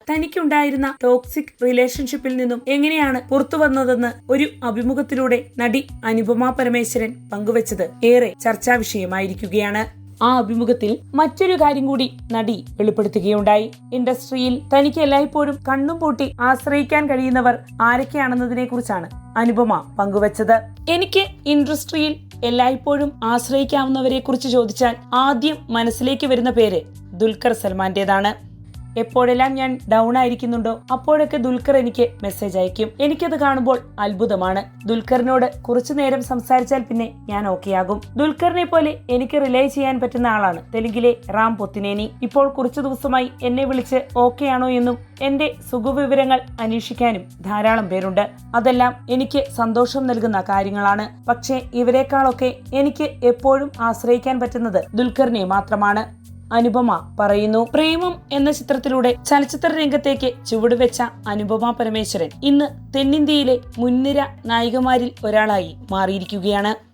തനിക്കുണ്ടായിരുന്ന toxic റിലേഷൻഷിപ്പിൽ നിന്നും എങ്ങനെയാണ് പുറത്തു വന്നതെന്ന് ഒരു അഭിമുഖത്തിലൂടെ നടി അനുപമ പരമേശ്വരൻ പങ്കുവച്ചത് ഏറെ ചർച്ചാ വിഷയമായിരിക്കുകയാണ്. ആ അഭിമുഖത്തിൽ മറ്റൊരു കാര്യം കൂടി നടി വെളിപ്പെടുത്തുകയുണ്ടായി. ഇൻഡസ്ട്രിയിൽ തനിക്ക് എല്ലായ്പ്പോഴും കണ്ണും പൂട്ടി ആശ്രയിക്കാൻ കഴിയുന്നവർ ആരൊക്കെയാണെന്നതിനെ കുറിച്ചാണ് അനുപമ പങ്കുവച്ചത്. എനിക്ക് ഇൻഡസ്ട്രിയിൽ എല്ലായ്പ്പോഴും ആശ്രയിക്കാവുന്നവരെ കുറിച്ച് ചോദിച്ചാൽ ആദ്യം മനസ്സിലേക്ക് വരുന്ന പേര് ദുൽഖർ സൽമാന്റേതാണ്. എപ്പോഴെല്ലാം ഞാൻ ഡൗൺ ആയിരിക്കുന്നുണ്ടോ അപ്പോഴൊക്കെ ദുൽഖർ എനിക്ക് മെസ്സേജ് അയക്കും. എനിക്കത് കാണുമ്പോൾ അത്ഭുതമാണ്. ദുൽഖറിനോട് കുറച്ചു നേരം സംസാരിച്ചാൽ പിന്നെ ഞാൻ ഓക്കെയാകും. ദുൽഖറിനെ പോലെ എനിക്ക് റിലേ ചെയ്യാൻ പറ്റുന്ന ആളാണ് തെലുങ്കിലെ റാം പൊത്തിനേനി. ഇപ്പോൾ കുറച്ചു ദിവസമായി എന്നെ വിളിച്ച് ഓക്കെയാണോ എന്നും എന്റെ സുഖവിവരങ്ങൾ അന്വേഷിക്കാനും ധാരാളം പേരുണ്ട്. അതെല്ലാം എനിക്ക് സന്തോഷം നൽകുന്ന കാര്യങ്ങളാണ്. പക്ഷേ ഇവരെക്കാളൊക്കെ എനിക്ക് എപ്പോഴും ആശ്രയിക്കാൻ പറ്റുന്നത് ദുൽഖറിനെ മാത്രമാണ്, അനുപമ പറയുന്നു. പ്രേമം എന്ന ചിത്രത്തിലൂടെ ചലച്ചിത്ര രംഗത്തേക്ക് ചുവടുവെച്ച അനുപമ പരമേശ്വരൻ ഇന്ന് തെന്നിന്ത്യയിലെ മുൻനിര നായികമാരിൽ ഒരാളായി മാറിയിരിക്കുകയാണ്.